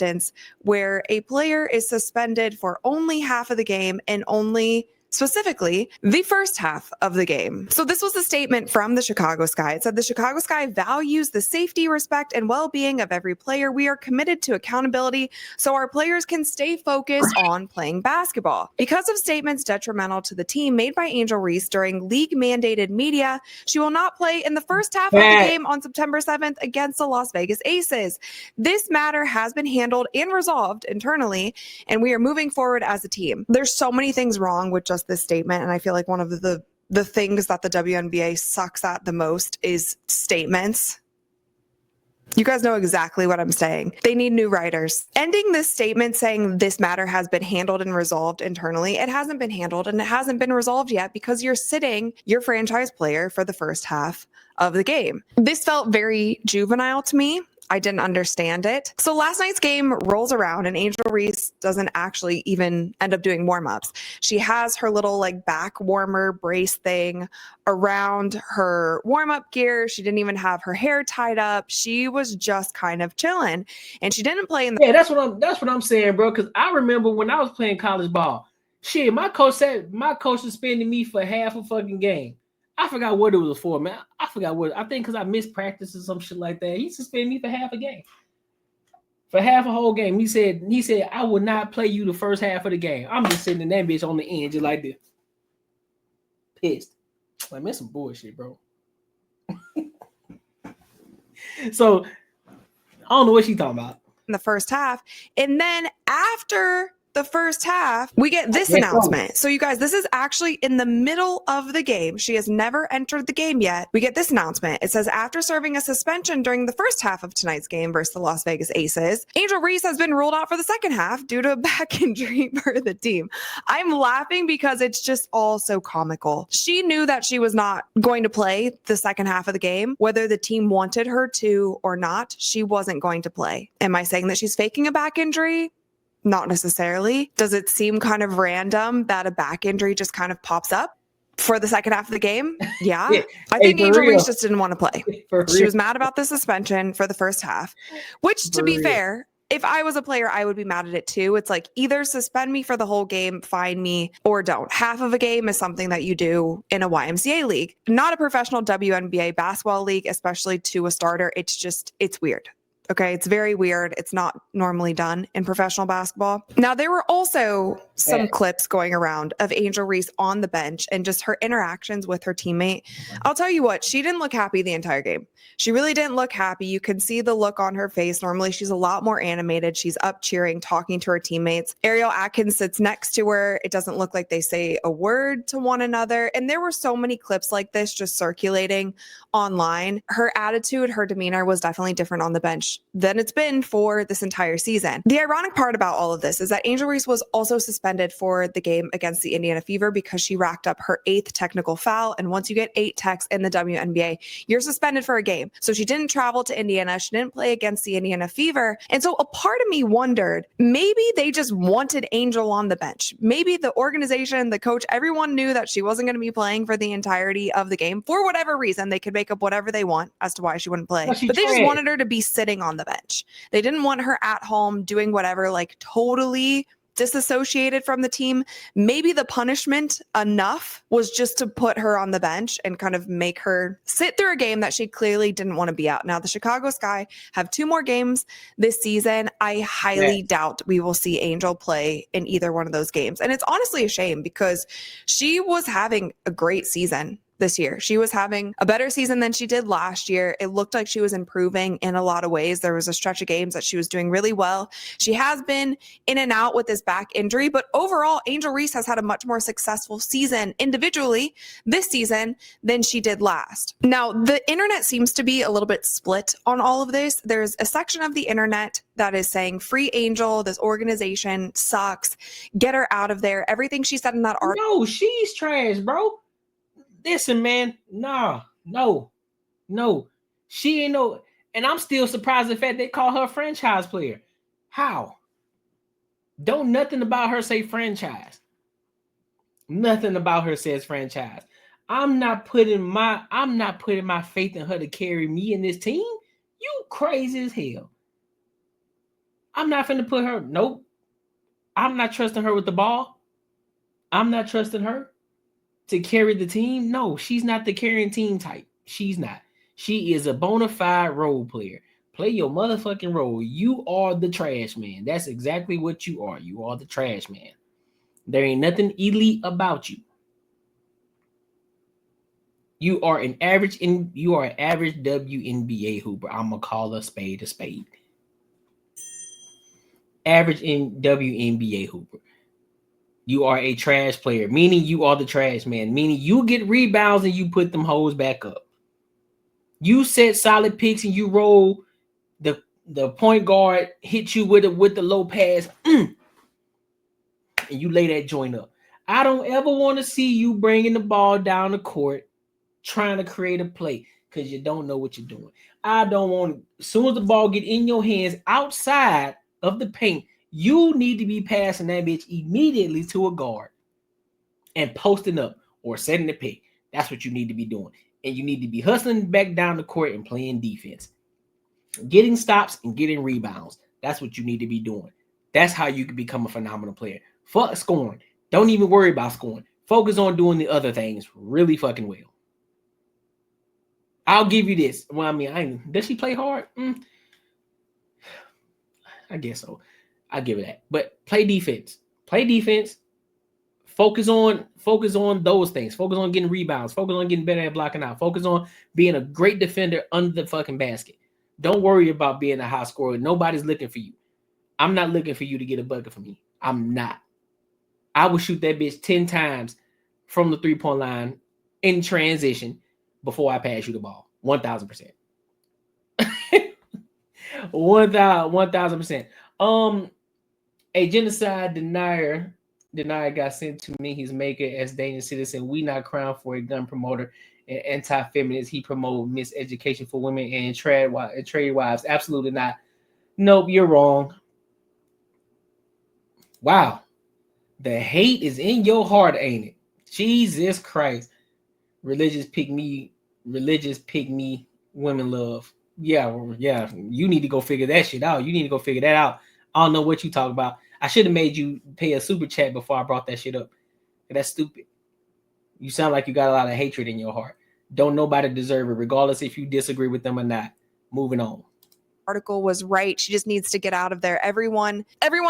instance where a player is suspended for only half of the game and only specifically the first half of the game. So this was a statement from the Chicago Sky. It said, the Chicago Sky values the safety, respect, and well-being of every player. We are committed to accountability so our players can stay focused on playing basketball. Because of statements detrimental to the team made by Angel Reese during league-mandated media, she will not play in the first half of the game on September 7th against the Las Vegas Aces. This matter has been handled and resolved internally, and we are moving forward as a team. There's so many things wrong with just this statement, and I feel like one of the things that the WNBA sucks at the most is statements. You guys know exactly what I'm saying. They need new writers. Ending this statement saying this matter has been handled and resolved internally, it hasn't been handled and it hasn't been resolved yet because you're sitting your franchise player for the first half of the game. This felt very juvenile to me. I didn't understand it. So last night's game rolls around and Angel Reese doesn't actually even end up doing warm-ups. She has her little like back warmer brace thing around her warm-up gear. She didn't even have her hair tied up. She was just kind of chilling, and she didn't play in the— Yeah, that's what I'm saying, bro. Because I remember when I was playing college ball, shit, my coach suspended me for half a fucking game. I forgot what it was for, man. I forgot what. I think because I missed practice or some shit like that. He suspended me for half a game. For half a whole game. He said, I will not play you the first half of the game. I'm just sitting in that bitch on the end just like this. Pissed. Like, man, some bullshit, bro. So, I don't know what she talking about. In the first half. And then after the first half, we get this announcement. So you guys, this is actually in the middle of the game. She has never entered the game yet. We get this announcement. It says, after serving a suspension during the first half of tonight's game versus the Las Vegas Aces, Angel Reese has been ruled out for the second half due to a back injury for the team. I'm laughing because it's just all so comical. She knew that she was not going to play the second half of the game, whether the team wanted her to or not. She wasn't going to play. Am I saying that she's faking a back injury? Not necessarily. Does it seem kind of random that a back injury just kind of pops up for the second half of the game? Yeah. I think Angel Reese just didn't want to play. She was mad about the suspension for the first half, which to be fair, if I was a player, I would be mad at it too. It's like either suspend me for the whole game, fine me, or don't. Half of a game is something that you do in a YMCA league, not a professional WNBA basketball league, especially to a starter. It's weird. Okay, it's very weird. It's not normally done in professional basketball. Now, there were also some clips going around of Angel Reese on the bench and just her interactions with her teammate. I'll tell you what, she didn't look happy the entire game. She really didn't look happy. You can see the look on her face. Normally, she's a lot more animated. She's up cheering, talking to her teammates. Ariel Atkins sits next to her. It doesn't look like they say a word to one another. And there were so many clips like this just circulating online. Her attitude, her demeanor was definitely different on the bench than it's been for this entire season. The ironic part about all of this is that Angel Reese was also suspended for the game against the Indiana Fever because she racked up her 8th technical foul. And once you get 8 techs in the WNBA, you're suspended for a game. So she didn't travel to Indiana. She didn't play against the Indiana Fever. And so a part of me wondered, maybe they just wanted Angel on the bench. Maybe the organization, the coach, everyone knew that she wasn't going to be playing for the entirety of the game for whatever reason. They could make up whatever they want as to why she wouldn't play. But they just wanted her to be sitting on the bench. They didn't want her at home doing whatever, like totally disassociated from the team. Maybe the punishment enough was just to put her on the bench and kind of make her sit through a game that she clearly didn't want to be out. Now, the Chicago Sky have 2 more games this season. I highly doubt we will see Angel play in either one of those games. And it's honestly a shame because she was having a great season this year. She was having a better season than she did last year. It looked like she was improving in a lot of ways. There was a stretch of games that she was doing really well. She has been in and out with this back injury, but overall, Angel Reese has had a much more successful season individually this season than she did last. Now, the internet seems to be a little bit split on all of this. There's a section of the internet that is saying, free Angel, this organization sucks, get her out of there. Everything she said in that article. No, she's trash, bro. Listen, man, no. She ain't no, and I'm still surprised the fact they call her a franchise player. How? Don't nothing about her say franchise. Nothing about her says franchise. I'm not putting my faith in her to carry me in this team. You crazy as hell. I'm not finna put her. Nope. I'm not trusting her with the ball. I'm not trusting her to carry the team. No, she's not the carrying team type. She's not. She is a bona fide role player. Play your motherfucking role. You are the trash man. That's exactly what you are. You are the trash man. There ain't nothing elite about you. You are an average WNBA hooper. I'm gonna call a spade a spade. Average in WNBA hooper. You are a trash player, meaning you are the trash man, meaning you get rebounds and you put them hoes back up. You set solid picks and you roll the point guard, hit you with the low pass, and you lay that joint up. I don't ever want to see you bringing the ball down the court trying to create a play because you don't know what you're doing. I don't want, as soon as the ball get in your hands outside of the paint, you need to be passing that bitch immediately to a guard and posting up or setting the pick. That's what you need to be doing. And you need to be hustling back down the court and playing defense. Getting stops and getting rebounds. That's what you need to be doing. That's how you can become a phenomenal player. Fuck scoring. Don't even worry about scoring. Focus on doing the other things really fucking well. I'll give you this. Well, I mean, does she play hard? I guess so. I'll give it that. But play defense. Play defense. Focus on those things. Focus on getting rebounds. Focus on getting better at blocking out. Focus on being a great defender under the fucking basket. Don't worry about being a high scorer. Nobody's looking for you. I'm not looking for you to get a bucket for me. I'm not. I will shoot that bitch 10 times from the three-point line in transition before I pass you the ball. 1,000%. 1,000%. A genocide denier got sent to me. He's making as dangerous citizen. We not crowned for a gun promoter and anti-feminist. He promote miseducation for women and trade wives. Absolutely not. Nope, you're wrong. Wow. The hate is in your heart, ain't it? Jesus Christ. Religious pick me, women love. Yeah. You need to go figure that shit out. You need to go figure that out. I don't know what you talk about. I should have made you pay a super chat before I brought that shit up. That's stupid. You sound like you got a lot of hatred in your heart. Don't nobody deserve it, regardless if you disagree with them or not. Moving on. Article was right. She just needs to get out of there. Everyone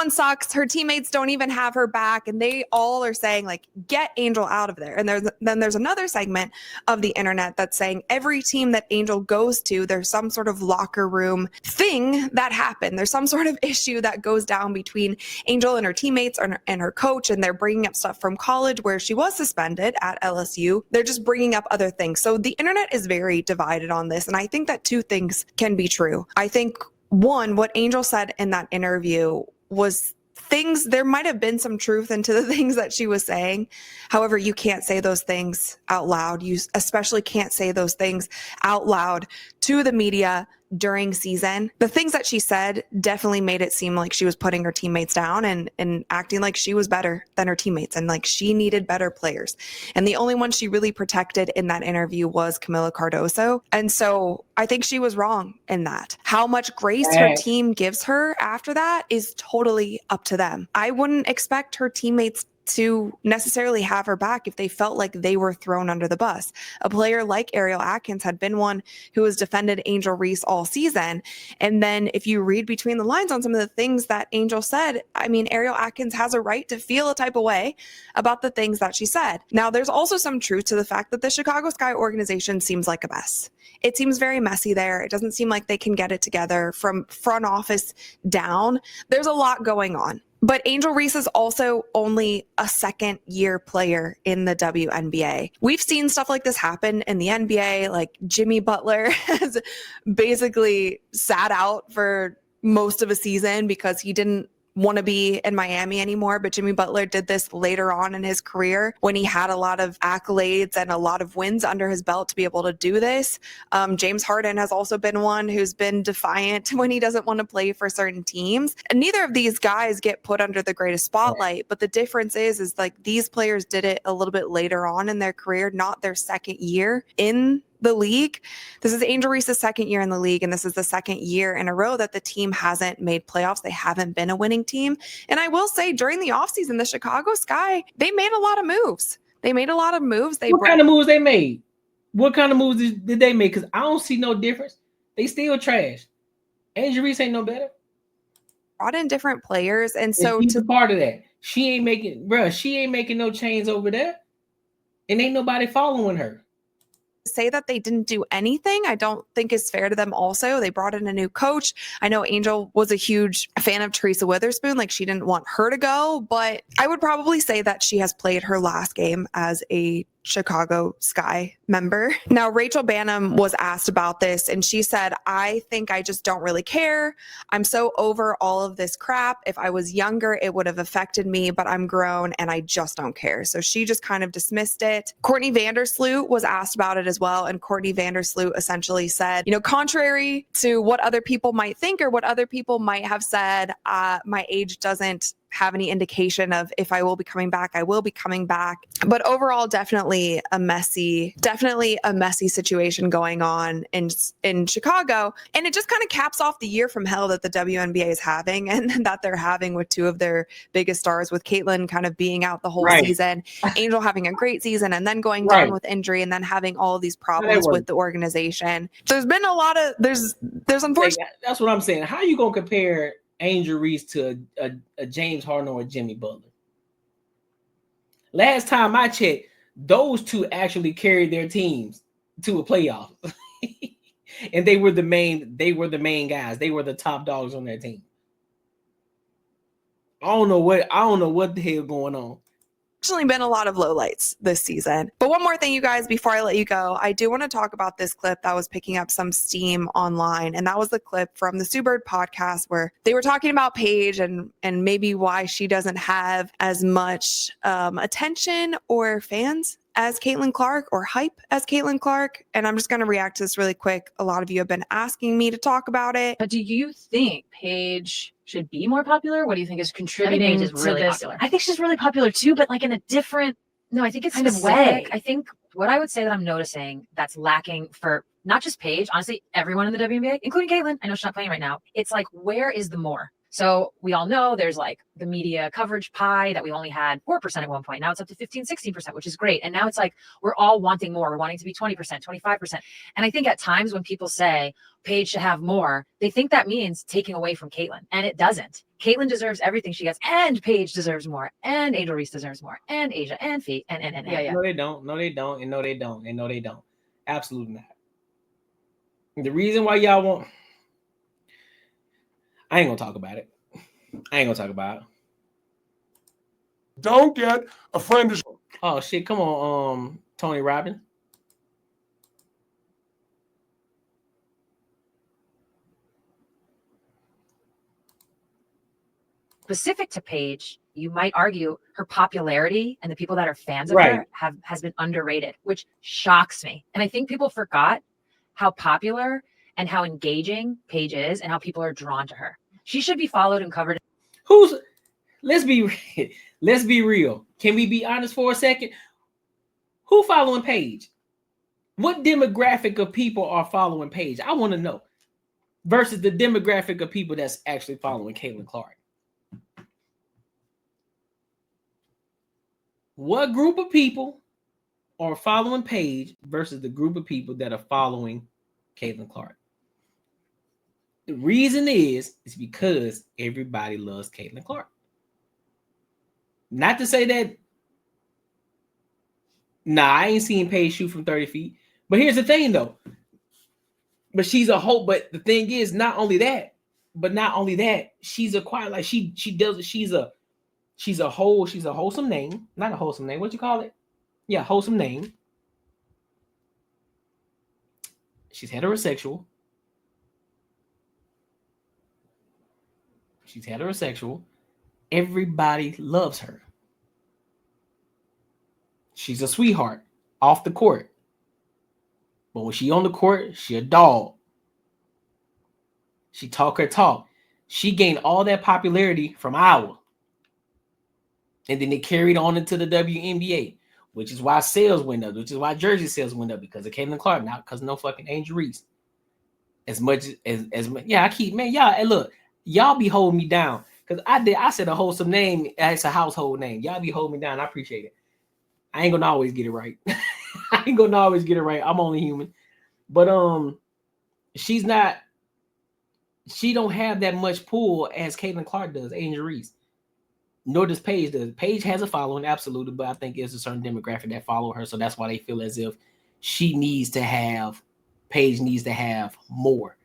sucks. Her teammates don't even have her back, and they all are saying, like, get Angel out of there. And there's another segment of the internet that's saying every team that Angel goes to, there's some sort of locker room thing that happened. There's some sort of issue that goes down between Angel and her teammates and her coach, and they're bringing up stuff from college where she was suspended at LSU. They're just bringing up other things. So the internet is very divided on this, and I think that two things can be true. I think one, what Angel said in that interview was things, there might have been some truth into the things that she was saying. However, you can't say those things out loud. You especially can't say those things out loud to the media during season. The things that she said definitely made it seem like she was putting her teammates down and acting like she was better than her teammates and like she needed better players. And the only one she really protected in that interview was Camila Cardoso. And so I think she was wrong in that. How much grace her team gives her after that is totally up to them. I wouldn't expect her teammates to necessarily have her back if they felt like they were thrown under the bus. A player like Ariel Atkins had been one who has defended Angel Reese all season. And then if you read between the lines on some of the things that Angel said, I mean, Ariel Atkins has a right to feel a type of way about the things that she said. Now, there's also some truth to the fact that the Chicago Sky organization seems like a mess. It seems very messy there. It doesn't seem like they can get it together from front office down. There's a lot going on. But Angel Reese is also only a second-year player in the WNBA. We've seen stuff like this happen in the NBA, like Jimmy Butler has basically sat out for most of a season because he didn't want to be in Miami anymore. But Jimmy Butler did this later on in his career when he had a lot of accolades and a lot of wins under his belt to be able to do this. James Harden has also been one who's been defiant when he doesn't want to play for certain teams. And neither of these guys get put under the greatest spotlight. But the difference is like these players did it a little bit later on in their career, not their second year in the league. This is Angel Reese's second year in the league, and this is the second year in a row that the team hasn't made playoffs. They haven't been a winning team. And I will say, during the offseason, the Chicago Sky, they made a lot of moves. What kind of moves they made? What kind of moves did they make? Because I don't see no difference. They still trash. Angel Reese ain't no better. Brought in different players, and so to part of that, she ain't making no chains over there, and ain't nobody following her. Say that they didn't do anything, I don't think is fair to them. Also, they brought in a new coach. I know Angel was a huge fan of Teresa Witherspoon, like she didn't want her to go, but I would probably say that she has played her last game as a Chicago Sky member. Now, Rachel Bannum was asked about this, and she said, I think I just don't really care. I'm so over all of this crap. If I was younger, it would have affected me, but I'm grown and I just don't care. So she just kind of dismissed it. Courtnee Vandersloot was asked about it as well, and Courtnee Vandersloot essentially said, contrary to what other people might think or what other people might have said, my age doesn't have any indication of if I will be coming back. I will be coming back. But overall, definitely a messy situation going on in Chicago. And it just kind of caps off the year from hell that the WNBA is having, and that they're having with two of their biggest stars, with Caitlin kind of being out the whole season, Angel having a great season and then going down with injury, and then having all of these problems with the organization. There's been a lot of, there's unfortunately. That's what I'm saying. How you going to compare Angel Reese to a James Harden or a Jimmy Butler? Last time I checked, those two actually carried their teams to a playoff. And they were the main guys. They were the top dogs on their team. I don't know what the hell going on. Actually been a lot of lowlights this season. But one more thing, you guys, before I let you go, I do want to talk about this clip that was picking up some steam online. And that was the clip from the Sue Bird podcast where they were talking about Paige and maybe why she doesn't have as much attention or fans as Caitlin Clark, or hype as Caitlin Clark. And I'm just going to react to this really quick. A lot of you have been asking me to talk about it. But do you think Paige should be more popular? What do you think is contributing to really this? Popular. I think she's really popular too, but like in a different, no, I think it's kind of way. I think what I would say that I'm noticing that's lacking for not just Paige, honestly, everyone in the WNBA, including Caitlin. I know she's not playing right now. It's like, where is the more? So we all know there's like the media coverage pie that we only had 4% at one point. Now it's up to 15, 16%, which is great. And now it's like, we're all wanting more. We're wanting to be 20%, 25%. And I think at times when people say Paige should have more, they think that means taking away from Caitlin. And it doesn't. Caitlin deserves everything she gets, and Paige deserves more, and Angel Reese deserves more, and Asia, and Fee, and. Yeah. No, they don't. No, they don't. And no, they don't. And no, they don't. Absolutely not. The reason why y'all want... I ain't gonna talk about it. Don't get a friend. Oh shit! Come on, Tony Robbins. Specific to Paige, you might argue her popularity and the people that are fans of her has been underrated, which shocks me. And I think people forgot how popular and how engaging Paige is and how people are drawn to her. She should be followed and covered. Let's be real. Can we be honest for a second? Who following Paige? What demographic of people are following Paige? I want to know. Versus the demographic of people that's actually following Caitlin Clark. What group of people are following Paige versus the group of people that are following Caitlin Clark? The reason is because everybody loves Caitlin Clark. Not to say that, I ain't seen Paige shoot from 30 feet. But here's the thing, though. But she's a whole. But the thing is, not only that, she's a quiet. Like she does. She's a wholesome name. Not a wholesome name. What you call it? Yeah, wholesome name. She's heterosexual. Everybody loves her. She's a sweetheart off the court. But when she on the court, she a dog. She talk her talk. She gained all that popularity from Iowa. And then it carried on into the WNBA. which is why sales went up, which is why jersey sales went up because of Caitlin Clark, not because no fucking Angel Reese. As much as yeah, I keep man, y'all. And look, y'all be holding me down because I said a wholesome name. It's a household name. Y'all be holding me down. I appreciate it. I ain't gonna always get it right. I ain't gonna always get it right. I'm only human. But she's not. She don't have that much pull as Caitlin Clark does, Angel Reese. Nor does Paige does. Paige has a following, absolutely, but I think there's a certain demographic that follow her, so that's why they feel as if Paige needs to have more.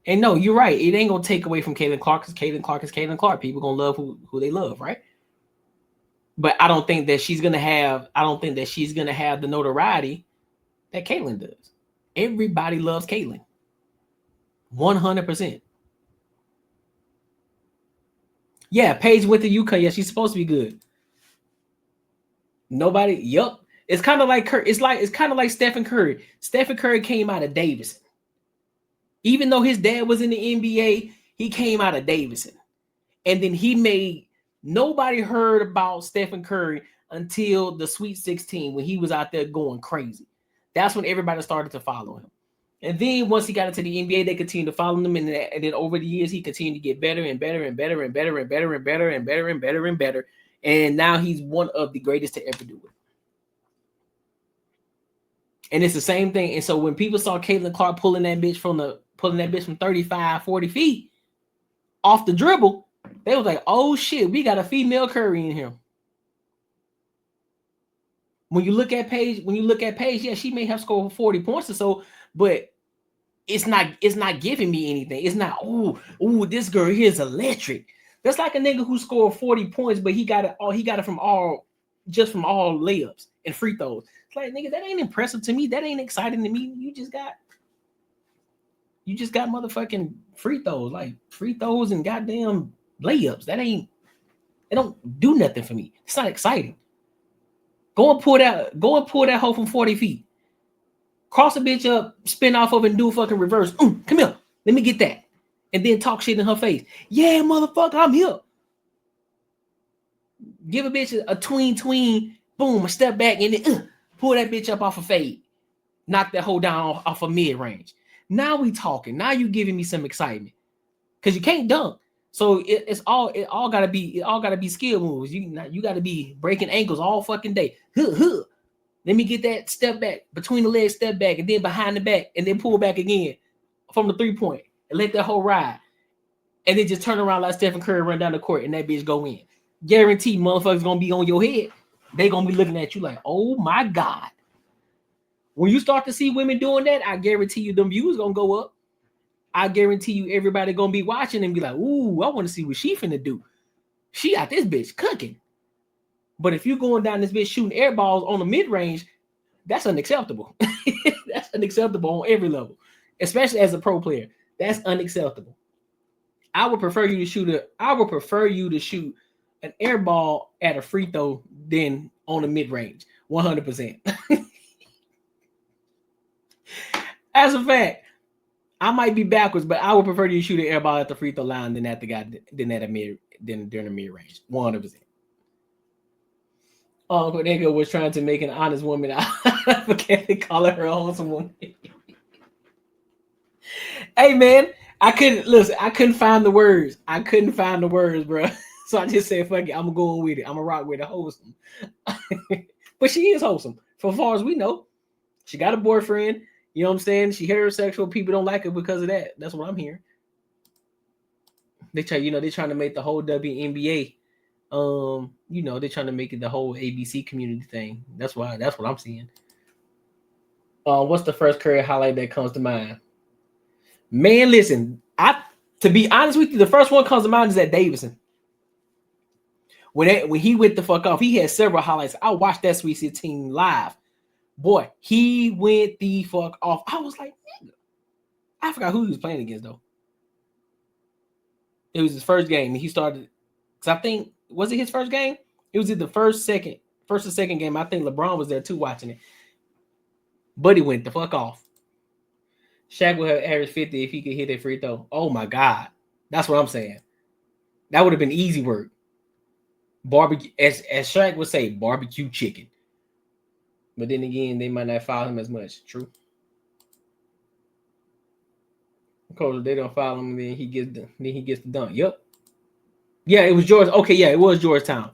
And no, you're right. It ain't gonna take away from Caitlin Clark because Caitlin Clark is Caitlin Clark. People gonna love who they love, right? But I don't think that she's gonna have the notoriety that Caitlin does. Everybody loves Caitlin. 100%. Yeah, Paige went to UConn. Yeah, she's supposed to be good. Nobody. Yup. It's kind of like kind of like Stephen Curry. Stephen Curry came out of Davidson. Even though his dad was in the NBA, he came out of Davidson. And then nobody heard about Stephen Curry until the Sweet 16 when he was out there going crazy. That's when everybody started to follow him. And then once he got into the NBA, they continued to follow him. And then over the years, he continued to get better and better and better and better and better and better and better and better and better. And now he's one of the greatest to ever do it. And it's the same thing. And so when people saw Caitlin Clark pulling that bitch from 35, 40 feet off the dribble, they was like, oh shit, we got a female Curry in here. When you look at Paige, yeah, she may have scored 40 points or so, but it's not giving me anything. It's not, this girl here is electric. That's like a nigga who scored 40 points, but he got it from all layups and free throws. It's like, nigga, that ain't impressive to me. That ain't exciting to me. You just got motherfucking free throws and goddamn layups. It don't do nothing for me. It's not exciting. Go and pull that hoe from 40 feet. Cross a bitch up, spin off of it, and do a fucking reverse. Come here. Let me get that. And then talk shit in her face. Yeah, motherfucker, I'm here. Give a bitch a tween, boom, a step back, and then pull that bitch up off a fade. Knock that hoe down off a mid-range. Now we talking. Now you giving me some excitement. Because you can't dunk. So it all gotta be skill moves. You gotta be breaking ankles all fucking day. Let me get that step back, between the legs, step back, and then behind the back, and then pull back again from the 3-point and let that whole ride. And then just turn around like Stephen Curry, run down the court, and that bitch go in. Guarantee motherfuckers gonna be on your head. They gonna be looking at you like, oh my God. When you start to see women doing that, I guarantee you them views gonna go up. I guarantee you everybody gonna be watching and be like, ooh, I want to see what she finna do. She got this bitch cooking. But if you're going down this bitch shooting air balls on the mid-range, that's unacceptable. That's unacceptable on every level, especially as a pro player. That's unacceptable. I would prefer you to shoot an air ball at a free throw than on the mid-range. 100%. As a fact, I might be backwards, but I would prefer you to shoot an air ball at the free throw line than during the mid-range. 100%. Courtnee Edgar was trying to make an honest woman out. I forget to call her a wholesome woman. Hey man, I couldn't find the words. Bro. So I just said, fuck it, I'm going with it. I'm gonna rock with it, wholesome. But she is wholesome. For far as we know, she got a boyfriend. You know what I'm saying? She heterosexual. People don't like her because of that. That's what I'm hearing. They're trying to make the whole WNBA. They're trying to make it the whole ABC community thing. That's what I'm seeing. What's the first career highlight that comes to mind? Man, listen, to be honest with you, the first one comes to mind is at Davidson. When he went the fuck off, he had several highlights. I watched that Sweet 16 live. Boy, he went the fuck off. I was like, nigga. I forgot who he was playing against though. It was his first game. He started, because I think, was it his first game? It was either first or second game. I think LeBron was there too watching it. But he went the fuck off. Shaq would have averaged 50 if he could hit a free throw. Oh my God. That's what I'm saying. That would have been easy work. barbecue, as Shaq would say, barbecue chicken. But then again, they might not follow him as much. True. Because they don't follow him, then he gets the dunk. Yep. Yeah, it was George. Okay, yeah, it was Georgetown.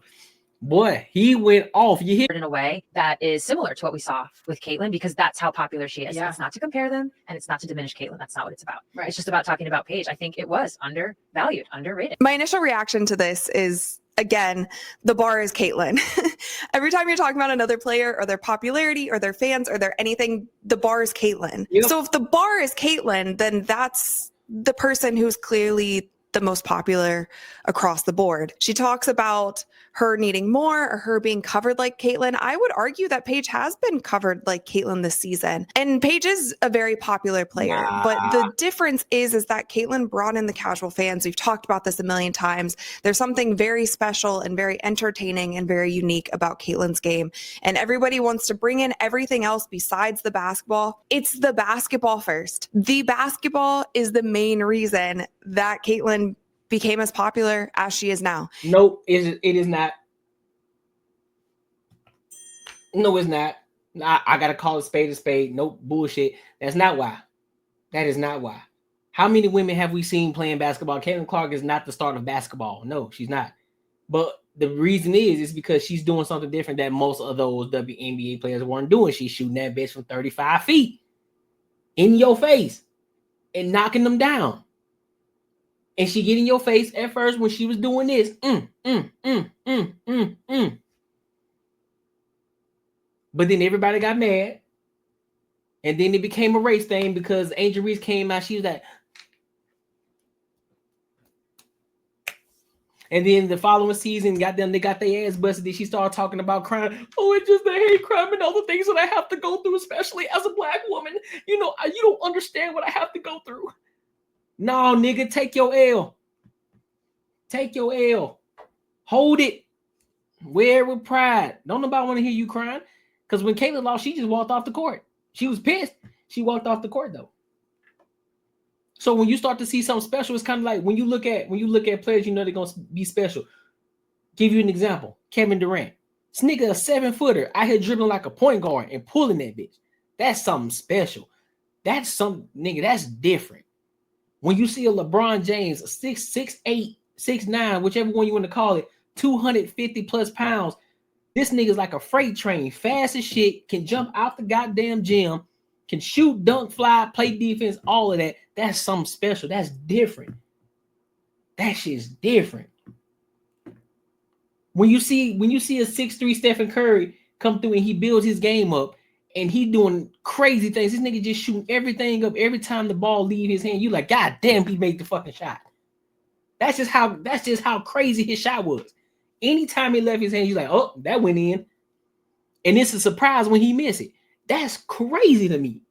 Boy, he went off. You hear in a way that is similar to what we saw with Caitlyn, because that's how popular she is. Yeah. It's not to compare them, and it's not to diminish Caitlyn. That's not what it's about. Right. It's just about talking about Paige. I think it was undervalued, underrated. My initial reaction to this is, again, the bar is Caitlyn. Every time you're talking about another player or their popularity or their fans or their anything, the bar is Caitlyn. Yep. So if the bar is Caitlyn, then that's the person who's clearly the most popular across the board. She talks about her needing more or her being covered like Caitlyn. I would argue that Paige has been covered like Caitlyn this season. And Paige is a very popular player. But the difference is that Caitlyn brought in the casual fans. We've talked about this a million times. There's something very special and very entertaining and very unique about Caitlyn's game. And everybody wants to bring in everything else besides the basketball. It's the basketball first. The basketball is the main reason that Caitlyn became as popular as she is now. No, it is not. No, it's not. I gotta call it spade a spade. Nope, bullshit. That's not why. That is not why. How many women have we seen playing basketball? Caitlin Clark is not the start of basketball. No, she's not. But the reason is because she's doing something different that most of those WNBA players weren't doing. She's shooting that bitch from 35 feet in your face and knocking them down. And she get in your face at first when she was doing this. But then everybody got mad. And then it became a race thing because Angel Reese came out. She was like. And then the following season, they got their ass busted. Then she started talking about crime. Oh, it's just the hate crime and all the things that I have to go through, especially as a black woman. You know, you don't understand what I have to go through. No, nigga, take your L. Take your L. Hold it. Wear it with pride. Don't nobody want to hear you crying. Because when Caitlyn lost, she just walked off the court. She was pissed. She walked off the court, though. So when you start to see something special, it's kind of like when you look at players, you know they're going to be special. Give you an example. Kevin Durant. This nigga a 7-footer out here dribbling like a point guard and pulling that bitch. That's something special. That's something, nigga, that's different. When you see a LeBron James, 6'8", 6'9", whichever one you want to call it, 250 plus pounds, this nigga's like a freight train, fast as shit, can jump out the goddamn gym, can shoot, dunk, fly, play defense, all of that. That's something special. That's different. That shit's different. When you see a 6'3" Stephen Curry come through and he builds his game up and he doing crazy things, this nigga just shooting everything up every time the ball leave his hand. You like, God damn, he made the fucking shot. That's just how crazy his shot was. Anytime he left his hand, you're like, oh, that went in. And it's a surprise when he missed it. That's crazy to me.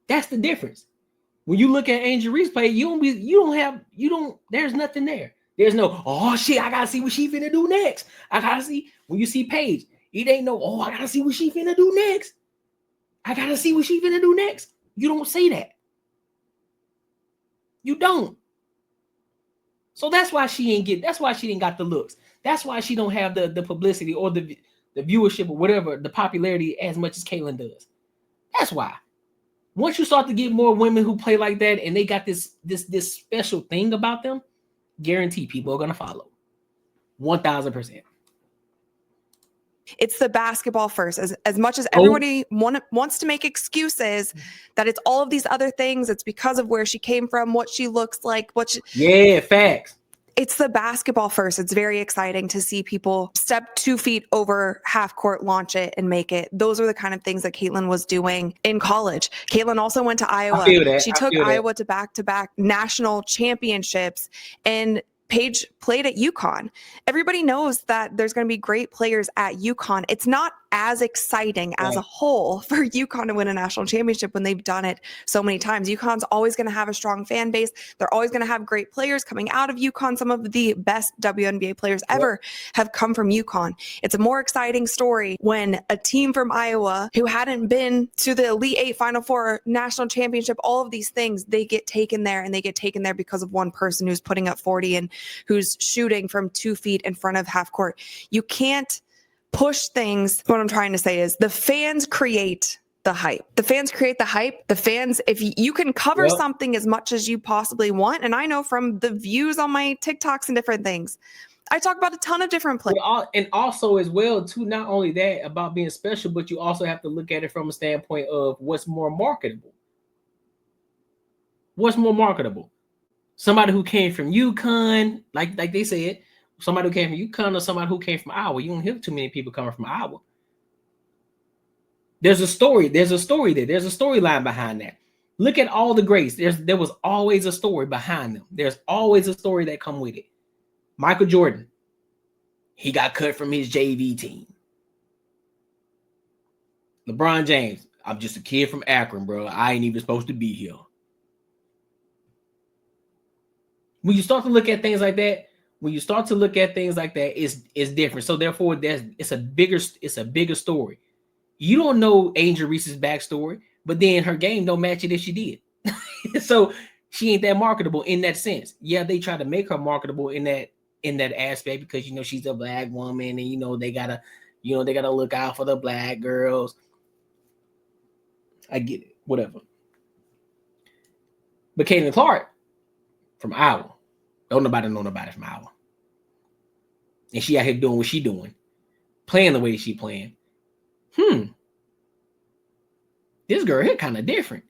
That's the difference. When you look at Angel Reese play, there's nothing there. There's no, oh shit, I gotta see what she finna do next. I gotta see. When you see Paige, it ain't no, oh, I gotta see what she finna do next. I gotta see what she finna do next. You don't say that. You don't. So that's why she didn't got the looks. That's why she don't have the publicity or the viewership or whatever, the popularity as much as Caitlyn does. That's why. Once you start to get more women who play like that and they got this special thing about them, guarantee people are gonna follow. 1,000%. It's the basketball first. As much as everybody wants to make excuses that it's all of these other things, it's because of where she came from, what she looks like, yeah, facts. It's the basketball first. It's very exciting to see people step 2 feet over half court, launch it, and make it. Those are the kind of things that Caitlyn was doing in college. Caitlyn also went to Iowa. She took Iowa to back-to-back national championships, and Paige played at UConn. Everybody knows that there's going to be great players at UConn. It's not as exciting as a whole for UConn to win a national championship when they've done it so many times. UConn's always going to have a strong fan base. They're always going to have great players coming out of UConn. Some of the best WNBA players ever have come from UConn. It's a more exciting story when a team from Iowa who hadn't been to the Elite Eight, Final Four, national championship, all of these things, they get taken there, and they get taken there because of one person who's putting up 40 and who's shooting from 2 feet in front of half court. You can't push things. What I'm trying to say is the fans create the hype. The fans create the hype. The fans, if you can cover something as much as you possibly want, and I know from the views on my TikToks and different things, I talk about a ton of different players. And also as well, too, not only that about being special, but you also have to look at it from a standpoint of what's more marketable. What's more marketable? Somebody who came from UConn, like they said, somebody who came from UConn or somebody who came from Iowa. You don't hear too many people coming from Iowa. There's a story. There's a story there. There's a storyline behind that. Look at all the greats. There was always a story behind them. There's always a story that come with it. Michael Jordan, he got cut from his JV team. LeBron James, I'm just a kid from Akron, bro. I ain't even supposed to be here. When you start to look at things like that, it's different. So therefore, it's a bigger story. You don't know Angel Reese's backstory, but then her game don't match it if she did. So she ain't that marketable in that sense. Yeah, they try to make her marketable in that aspect because she's a black woman and they gotta look out for the black girls. I get it, whatever. But Caitlin Clark from Iowa, don't nobody know nobody from Iowa, and she out here doing what she doing, playing the way she playing. This girl here kind of different.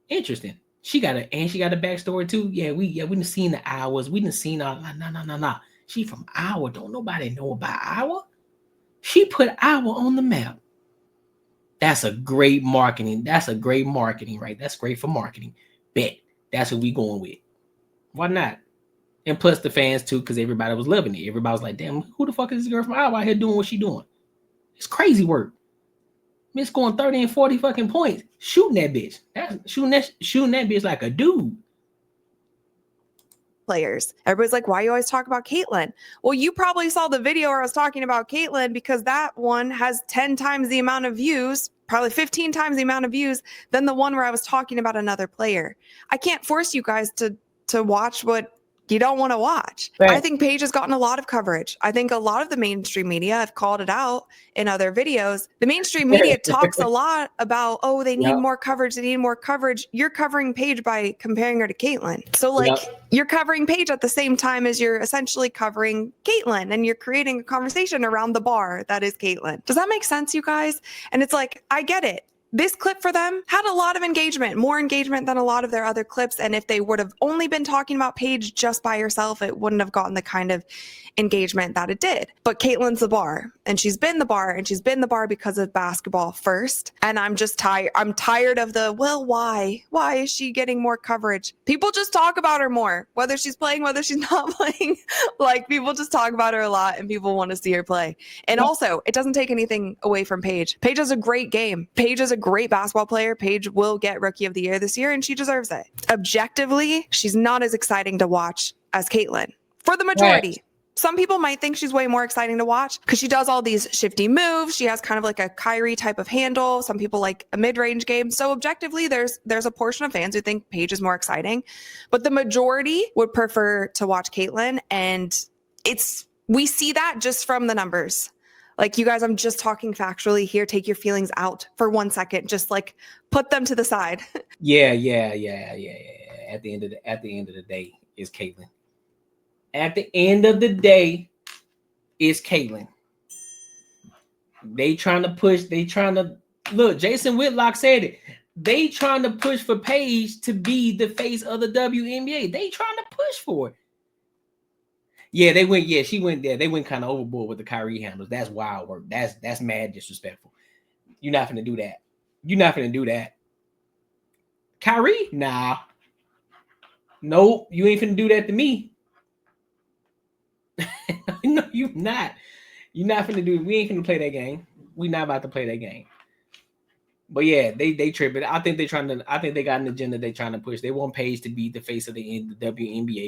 Interesting. She got a backstory too. Yeah, we done seen the Iowas. We done seen all. No. She from Iowa. Don't nobody know about Iowa. She put Iowa on the map. That's a great marketing. Right? That's great for marketing. Bet. That's what we going with. Why not? And plus the fans too, because everybody was loving it. Everybody was like, damn, who the fuck is this girl from Iowa out here doing what she doing? It's crazy work. Miss scoring 30 and 40 fucking points, shooting that bitch. Shooting that bitch like a dude. Players. Everybody's like, why you always talk about Caitlin? Well, you probably saw the video where I was talking about Caitlin because that one has 10 times the amount of views, probably 15 times the amount of views than the one where I was talking about another player. I can't force you guys to watch what you don't want to watch. Right. I think Paige has gotten a lot of coverage. I think a lot of the mainstream media have called it out in other videos. The mainstream media talks a lot about, oh, they need more coverage. They need more coverage. You're covering Paige by comparing her to Caitlin. So you're covering Paige at the same time as you're essentially covering Caitlin, and you're creating a conversation around the bar that is Caitlin. Does that make sense, you guys? And it's like, I get it. This clip for them had a lot of engagement, more engagement than a lot of their other clips. And if they would have only been talking about Paige just by herself, it wouldn't have gotten the kind of engagement that it did. But Caitlin's the bar, and she's been the bar, and she's been the bar because of basketball first. And I'm just tired. I'm tired of the, well, why? Why is she getting more coverage? People just talk about her more, whether she's playing, whether she's not playing. Like, people just talk about her a lot, and people want to see her play. And also, it doesn't take anything away from Paige. Paige has a great game. Paige is a great basketball player. Paige will get Rookie of the Year this year, and she deserves it. Objectively, she's not as exciting to watch as Caitlin for the majority. Right. Some people might think she's way more exciting to watch because she does all these shifty moves. She has kind of like a Kyrie type of handle. Some people like a mid-range game. So objectively, there's a portion of fans who think Paige is more exciting, but the majority would prefer to watch Caitlin. And we see that just from the numbers. Like, you guys, I'm just talking factually here. Take your feelings out for 1 second. Just like put them to the side. Yeah. At the end of the day, it's Caitlin. At the end of the day, it's Caitlin. They trying to look. Jason Whitlock said it. They trying to push for Paige to be the face of the WNBA. They trying to push for it. Yeah, they went. Yeah, she went there. They went kind of overboard with the Kyrie handles. That's wild work. That's mad disrespectful. You're not gonna do that. Kyrie? Nah. Nope. You ain't finna do that to me. No, you're not. You're not finna do it. We ain't finna play that game. we not about to play that game. But yeah, they tripping. I think they got an agenda they trying to push. They want Paige to be the face of the WNBA.